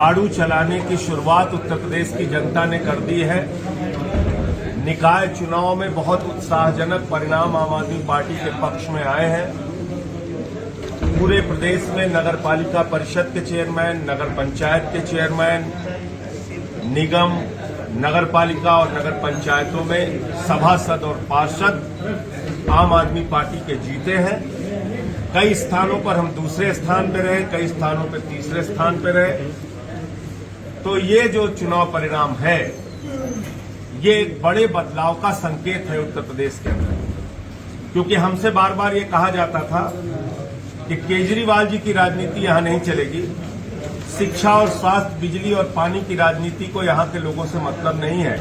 झाड़ू चलाने की शुरुआत उत्तर प्रदेश की जनता ने कर दी है। निकाय चुनाव में बहुत उत्साहजनक परिणाम आम आदमी पार्टी के पक्ष में आए हैं। पूरे प्रदेश में नगर पालिका परिषद के चेयरमैन, नगर पंचायत के चेयरमैन, निगम, नगर पालिका और नगर पंचायतों में सभासद और पार्षद आम आदमी पार्टी के जीते हैं। कई स्थानों पर हम दूसरे स्थान पर रहे, कई स्थानों पर तीसरे स्थान पर रहे। तो ये जो चुनाव परिणाम है, ये एक बड़े बदलाव का संकेत है उत्तर प्रदेश के अंदर, क्योंकि हमसे बार बार ये कहा जाता था कि केजरीवाल जी की राजनीति यहां नहीं चलेगी। शिक्षा और स्वास्थ्य, बिजली और पानी की राजनीति को यहां के लोगों से मतलब नहीं है।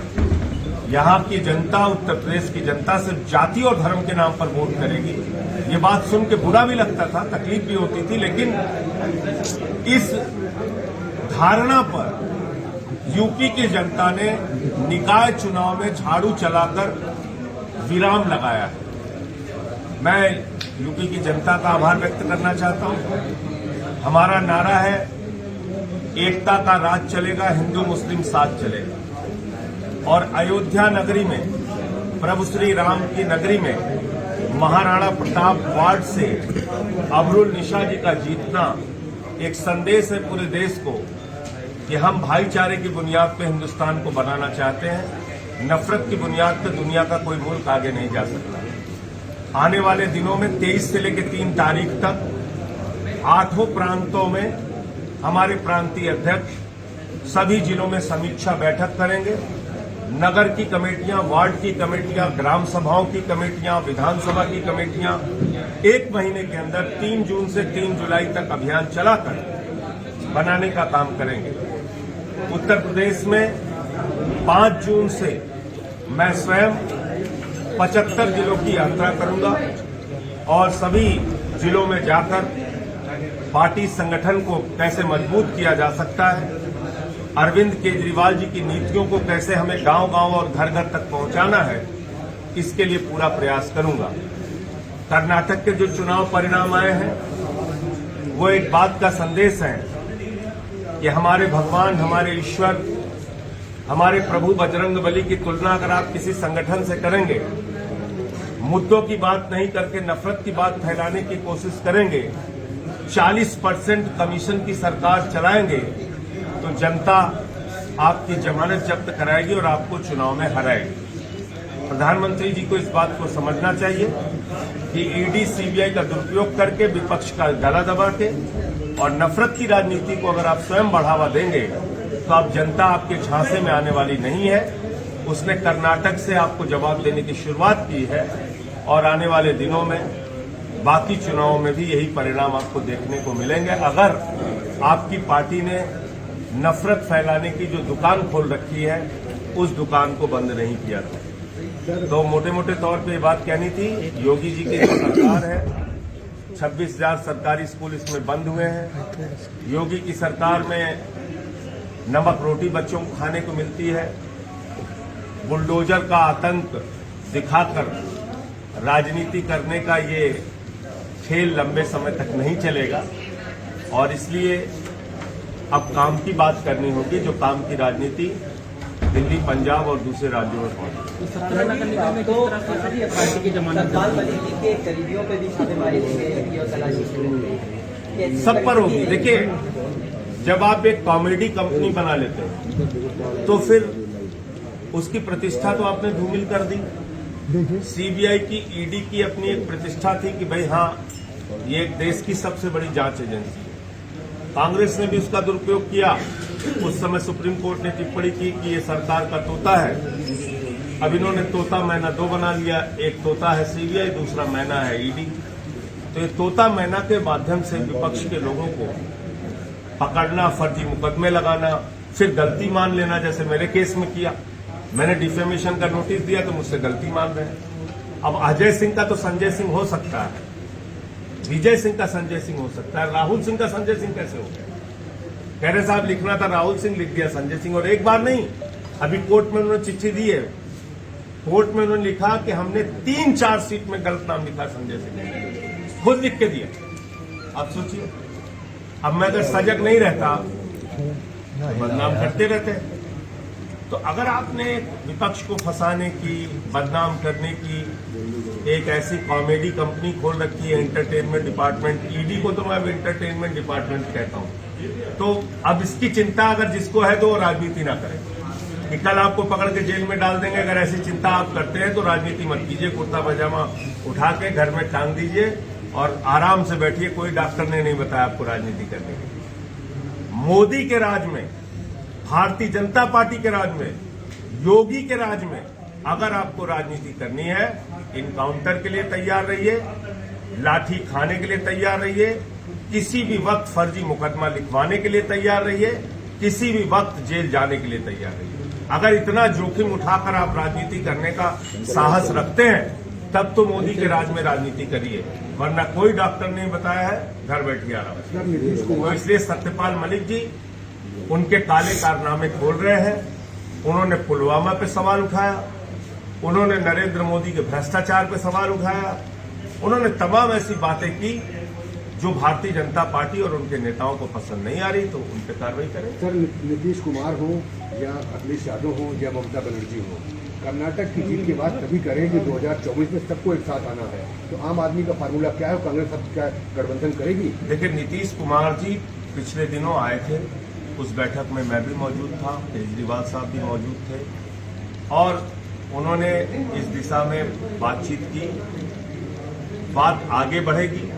यहां की जनता, उत्तर प्रदेश की जनता सिर्फ जाति और धर्म के नाम पर वोट करेगी। ये बात सुन के बुरा भी लगता था, तकलीफ भी होती थी, लेकिन इस धारणा पर यूपी की जनता ने निकाय चुनाव में झाड़ू चलाकर विराम लगाया है। मैं यूपी की जनता का आभार व्यक्त करना चाहता हूं। हमारा नारा है, एकता का राज चलेगा, हिंदू मुस्लिम साथ चलेगा। और अयोध्या नगरी में, प्रभु श्री राम की नगरी में महाराणा प्रताप वार्ड से अबरुल निशा जी का जीतना एक संदेश है पूरे देश को कि हम भाईचारे की बुनियाद पर हिंदुस्तान को बनाना चाहते हैं। नफरत की बुनियाद पर दुनिया का कोई मुल्क आगे नहीं जा सकता। आने वाले दिनों में 23 से लेकर 3 तारीख तक 8 प्रांतों में हमारे प्रांतीय अध्यक्ष सभी जिलों में समीक्षा बैठक करेंगे। नगर की कमेटियां, वार्ड की कमेटियां, ग्राम सभाओं की कमेटियां, विधानसभा की कमेटियां 1 महीने के अंदर 3 जून से 3 जुलाई तक अभियान चलाकर बनाने का काम करेंगे। उत्तर प्रदेश में 5 जून से मैं स्वयं 75 जिलों की यात्रा करूंगा और सभी जिलों में जाकर पार्टी संगठन को कैसे मजबूत किया जा सकता है, अरविंद केजरीवाल जी की नीतियों को कैसे हमें गांव-गांव और घर-घर तक पहुंचाना है, इसके लिए पूरा प्रयास करूंगा। कर्नाटक के जो चुनाव परिणाम आए हैं, वो एक बात का संदेश है कि हमारे भगवान, हमारे ईश्वर, हमारे प्रभु बजरंगबली की तुलना अगर आप किसी संगठन से करेंगे, मुद्दों की बात नहीं करके नफरत की बात फैलाने की कोशिश करेंगे, 40% कमीशन की सरकार चलाएंगे, तो जनता आपकी जमानत जब्त कराएगी और आपको चुनाव में हराएगी। प्रधानमंत्री जी को इस बात को समझना चाहिए कि ईडी, सीबीआई का दुरुपयोग करके, विपक्ष का गला दबा के और नफरत की राजनीति को अगर आप स्वयं बढ़ावा देंगे तो आप जनता आपके झांसे में आने वाली नहीं है। उसने कर्नाटक से आपको जवाब देने की शुरुआत की है और आने वाले दिनों में बाकी चुनावों में भी यही परिणाम आपको देखने को मिलेंगे। अगर आपकी पार्टी ने नफरत फैलाने की जो दुकान खोल रखी है, उस दुकान को बंद नहीं किया तो मोटे मोटे तौर पे ये बात कहनी थी। योगी जी की जो सरकार है, 26,000 सरकारी स्कूल इसमें बंद हुए हैं। योगी की सरकार में नमक रोटी बच्चों को खाने को मिलती है। बुलडोजर का आतंक दिखाकर राजनीति करने का ये खेल लंबे समय तक नहीं चलेगा और इसलिए अब काम की बात करनी होगी, जो काम की राजनीति दिल्ली, पंजाब और दूसरे राज्यों में पहुंची। सब पर होगी। देखिए, जब आप एक कॉमेडी कंपनी बना लेते हैं तो फिर उसकी प्रतिष्ठा तो आपने धूमिल कर दी। सीबीआई की, ईडी की अपनी एक प्रतिष्ठा थी कि भाई हाँ, ये एक देश की सबसे बड़ी जांच एजेंसी है। कांग्रेस ने भी उसका दुरुपयोग किया। उस समय सुप्रीम कोर्ट ने टिप्पणी की कि ये सरकार का तोता है। अब इन्होंने तोता मैना 2 बना लिया। एक तोता है सीबीआई, दूसरा मैना है ईडी। तो ये तोता मैना के माध्यम से विपक्ष के लोगों को पकड़ना, फर्जी मुकदमे लगाना, फिर गलती मान लेना, जैसे मेरे केस में किया। मैंने डिफेमेशन का नोटिस दिया तो मुझसे गलती मान रहे हैं। अब अजय सिंह का तो संजय सिंह हो सकता है, विजय सिंह का संजय सिंह हो सकता है, राहुल सिंह का संजय सिंह कैसे हो गया? खैरे साहब लिखना था, राहुल सिंह लिख दिया संजय सिंह। और एक बार नहीं, अभी कोर्ट में उन्होंने चिट्ठी दी है। कोर्ट में उन्होंने लिखा कि हमने 3 चार्जशीट में गलत नाम लिखा संजय सिंह, खुद लिख के दिया। आप सोचिए, अब मैं अगर सजग नहीं रहता बदनाम करते रहते हैं। तो अगर आपने विपक्ष को फंसाने की, बदनाम करने की एक ऐसी कॉमेडी कंपनी खोल रखी है, एंटरटेनमेंट डिपार्टमेंट, ईडी को तो मैं अब एंटरटेनमेंट डिपार्टमेंट कहता हूं, तो अब इसकी चिंता अगर जिसको है तो वो राजनीति ना करे कि कल आपको पकड़ के जेल में डाल देंगे। अगर ऐसी चिंता आप करते हैं तो राजनीति मत कीजिए, कुर्ता पजामा उठा के घर में टांग दीजिए और आराम से बैठिए। कोई डॉक्टर ने नहीं बताया आपको राजनीति करने के लिए। मोदी के राज में, भारतीय जनता पार्टी के राज में, योगी के राज में अगर आपको राजनीति करनी है, इनकाउंटर के लिए तैयार रहिए, लाठी खाने के लिए तैयार रहिए, किसी भी वक्त फर्जी मुकदमा लिखवाने के लिए तैयार रहिए, किसी भी वक्त जेल जाने के लिए तैयार रहिए। अगर इतना जोखिम उठाकर आप राजनीति करने का साहस रखते हैं तब तो मोदी के राज में राजनीति करिए, वरना कोई डॉक्टर ने बताया है, घर बैठिए आराम से। तो इसलिए सत्यपाल मलिक जी उनके काले कारनामे खोल रहे हैं। उन्होंने पुलवामा पे सवाल उठाया, उन्होंने नरेंद्र मोदी के भ्रष्टाचार पे सवाल उठाया, उन्होंने तमाम ऐसी बातें की जो भारतीय जनता पार्टी और उनके नेताओं को पसंद नहीं आ रही, तो उन पर कार्रवाई करें। सर, नीतीश कुमार हो या अखिलेश यादव हो या ममता बनर्जी हो, कर्नाटक की जीत के बाद तभी करें कि 2024 में सबको एक साथ आना है। तो आम आदमी का फार्मूला क्या है? कांग्रेस अब क्या गठबंधन करेगी? देखिए, नीतीश कुमार जी पिछले दिनों आए थे, उस बैठक में मैं भी मौजूद था, केजरीवाल साहब भी मौजूद थे और उन्होंने इस दिशा में बातचीत की। बात आगे बढ़ेगी,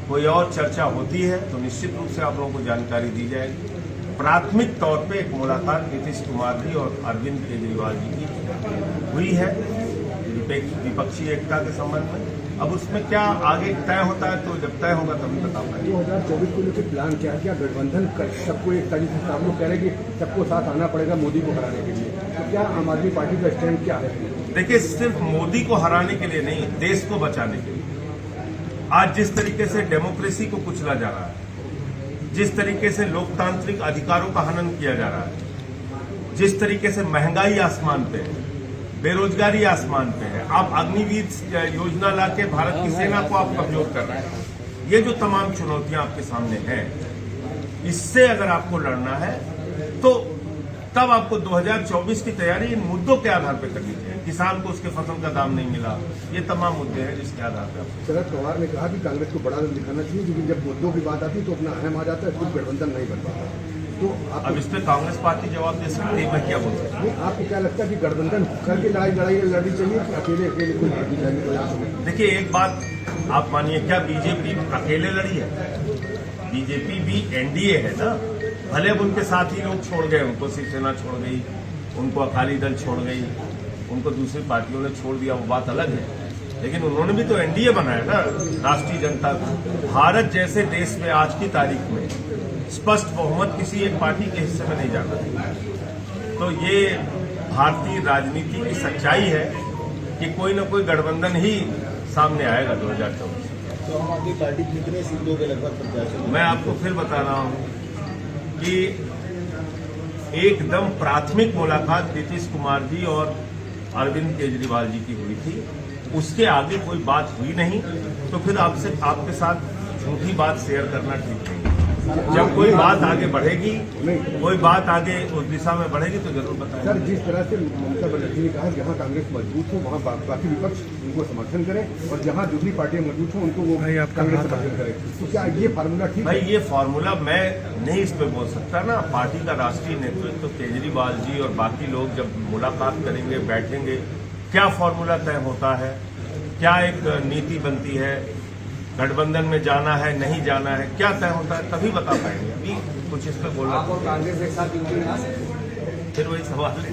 कोई और चर्चा होती है तो निश्चित रूप से आप लोगों को जानकारी दी जाएगी। प्राथमिक तौर पे एक मुलाकात नीतीश कुमार जी और अरविंद केजरीवाल जी की हुई है विपक्षी एकता के संबंध में। अब उसमें क्या आगे तय होता है तो जब तय होगा तभी बता पाएंगे। 2024 को लेकर प्लान क्या है? क्या गठबंधन कर सबको एक तरीके से आप लोग कह रहे हैं कि सबको साथ आना पड़ेगा मोदी को हराने के लिए, तो क्या आम आदमी पार्टी का स्टैंड क्या है? देखिए, सिर्फ मोदी को हराने के लिए नहीं, देश को बचाने के लिए। आज जिस तरीके से डेमोक्रेसी को कुचला जा रहा है, जिस तरीके से लोकतांत्रिक अधिकारों का हनन किया जा रहा है, जिस तरीके से महंगाई आसमान पे है, बेरोजगारी आसमान पे है, आप अग्निवीर योजना लाके भारत की सेना को आप कमजोर कर रहे हैं, ये जो तमाम चुनौतियां आपके सामने हैं, इससे अगर आपको लड़ना है तो तब आपको 2024 की तैयारी इन मुद्दों के आधार पर करनी चाहिए। किसान को उसके फसल का दाम नहीं मिला, ये तमाम मुद्दे हैं जिसके आधार पर। शरद पवार ने कहा कि कांग्रेस को बड़ा दल दिखाना चाहिए, क्योंकि जब मुद्दों की बात आती है तो अपना अहम आ जाता है, कुछ गठबंधन नहीं बन पाता। तो अब इस पे कांग्रेस पार्टी जवाब दे सकती है, मैं क्या बोल सकता हूँ? आपको क्या लगता है कि गठबंधन करके लड़ाई लड़नी चाहिए कि अकेले कोई लड़नी चाहिए? देखिए, एक बात आप मानिए, क्या बीजेपी अकेले लड़ी है? बीजेपी भी एनडीए है ना। भले अब उनके साथ ही लोग छोड़ गए, उनको शिवसेना छोड़ गई, उनको अकाली दल छोड़ गई, उनको दूसरी पार्टियों ने छोड़ दिया, वो बात अलग है, लेकिन उन्होंने भी तो एनडीए बनाया ना, राष्ट्रीय जनता दल। भारत जैसे देश में आज की तारीख में स्पष्ट बहुमत किसी एक पार्टी के हिस्से में नहीं जाना चाहिए। तो ये भारतीय राजनीति की सच्चाई है कि कोई न कोई गठबंधन ही सामने आएगा 2024। तो आम आदमी पार्टी कितने सीटों के लगभग प्रत्याशी? मैं आपको फिर बता रहा हूं कि एकदम प्राथमिक मुलाकात नीतीश कुमार जी और अरविंद केजरीवाल जी की हुई थी, उसके आगे कोई बात हुई नहीं, तो फिर आपके साथ झूठी बात शेयर करना ठीक नहीं। जब कोई बात आगे बढ़ेगी, कोई बात आगे उस दिशा में बढ़ेगी तो जरूर बताएंगे। सर, जिस तरह से ममता बनर्जी ने कहा जहां कांग्रेस मजबूत हो वहां बाकी विपक्ष उनको समर्थन करे और जहां दूसरी पार्टियां मजबूत हो उनको वो कांग्रेस समर्थन करे, तो क्या ये फार्मूला ठीक है? भाई, ये फार्मूला मैं नहीं इस पे बोल सकता ना। पार्टी का राष्ट्रीय नेतृत्व तो केजरीवाल जी और बाकी लोग जब मुलाकात करेंगे, बैठेंगे, क्या फार्मूला तय होता है, क्या एक नीति बनती है, गठबंधन में जाना है नहीं जाना है, क्या तय होता है, तभी बता पाएंगे। अभी कुछ इस पर बोलना आप और कांग्रेस एक साथ यूपी में आ सकते हैं? फिर वही सवाल है।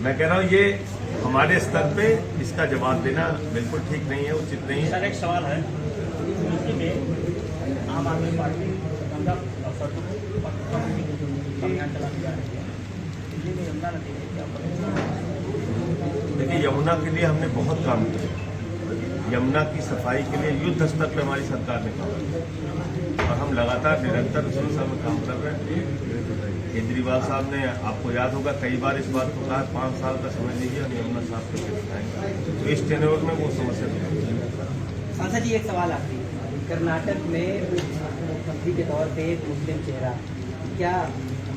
मैं कह रहा हूँ, ये हमारे स्तर पे इसका जवाब देना बिल्कुल ठीक नहीं है, उचित नहीं है। सर, एक सवाल है, यूपी में आम आदमी पार्टी गंगा अवसर अभियान चलाने जा रही है, दिल्ली में यमुना नदी में क्या? देखिए, यमुना के लिए हमने बहुत काम किया। यमुना की सफाई के लिए युद्ध स्तर पर हमारी सरकार ने काम किया और हम लगातार निरंतर उस दिशा में काम कर रहे हैं। केजरीवाल साहब ने, आपको याद होगा, कई बार इस बात को कहा 5 साल का समय लीजिए, हम यमुना साफ करके दिखाएंगे, तो इस टेन्योर में वो समस्या नहीं। सांसद जी, एक सवाल आखिरी, कर्नाटक में मुख्यमंत्री के तौर पे एक मुस्लिम चेहरा, क्या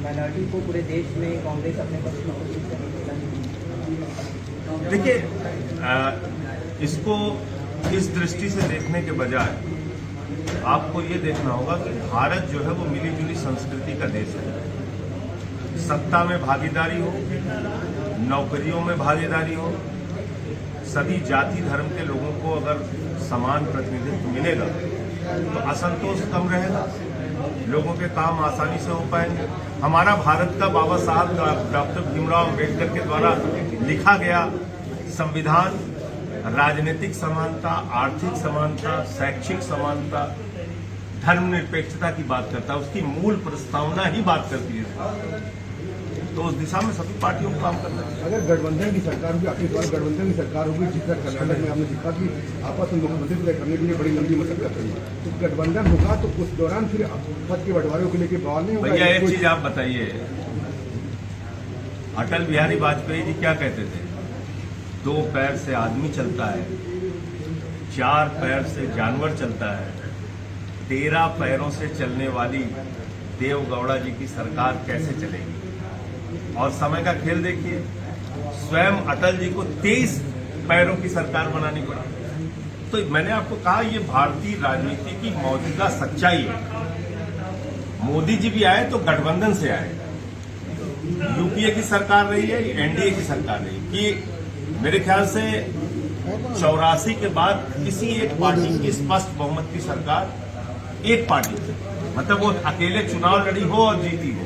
माइनॉरिटी को पूरे देश में कांग्रेस अपने पक्ष में कोशिश करेगी। देखिए, इसको इस दृष्टि से देखने के बजाय आपको ये देखना होगा कि भारत जो है वो मिली जुली संस्कृति का देश है। सत्ता में भागीदारी हो, नौकरियों में भागीदारी हो, सभी जाति धर्म के लोगों को अगर समान प्रतिनिधित्व मिलेगा तो असंतोष कम रहेगा, लोगों के काम आसानी से हो पाएंगे। हमारा भारत का बाबा साहब डॉक्टर भीमराव अम्बेडकर के द्वारा लिखा गया संविधान राजनीतिक समानता, आर्थिक समानता, शैक्षिक समानता, धर्मनिरपेक्षता की बात करता है। उसकी मूल प्रस्तावना ही बात करती है। तो उस दिशा में सभी पार्टियों को काम करना चाहिए। अगर गठबंधन की सरकार होगी, आखिर बार गठबंधन की सरकार होगी, जिस तरह कर्नाटक में हमने देखा कि आपस में मुख्यमंत्री को तय करने के लिए बड़ी लंबी मशक्कत हुई, तो गठबंधन होगा तो उस दौरान फिर पद के बंटवारे को लेकर बवाल नहीं होगा। भैया एक चीज आप बताइए, अटल बिहारी वाजपेयी जी क्या कहते थे? 2 पैर से आदमी चलता है, 4 पैर से जानवर चलता है, 13 पैरों से चलने वाली देवगौड़ा जी की सरकार कैसे चलेगी? और समय का खेल देखिए, स्वयं अटल जी को 23 पैरों की सरकार बनानी पड़ी। तो मैंने आपको कहा, ये भारतीय राजनीति की मौजूदा सच्चाई है। मोदी जी भी आए तो गठबंधन से आए, यूपीए की सरकार रही है, एनडीए की सरकार रही कि मेरे ख्याल से 84 के बाद किसी एक पार्टी की स्पष्ट बहुमत की सरकार, एक पार्टी मतलब वो अकेले चुनाव लड़ी हो और जीती हो,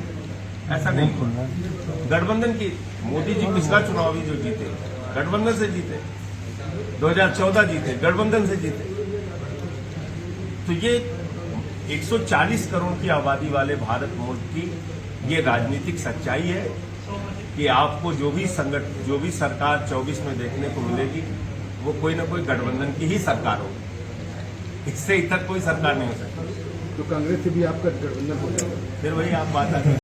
ऐसा नहीं हो। गठबंधन की, मोदी जी पिछला चुनाव भी जो जीते गठबंधन से जीते, 2014 जीते गठबंधन से जीते। तो ये 140 करोड़ की आबादी वाले भारत मुल्क की ये राजनीतिक सच्चाई है कि आपको जो भी सरकार 24 में देखने को मिलेगी वो कोई ना कोई गठबंधन की ही सरकार होगी। इससे इतर कोई सरकार नहीं हो सकती। तो कांग्रेस से भी आपका गठबंधन हो जाएगा। फिर वही आप बात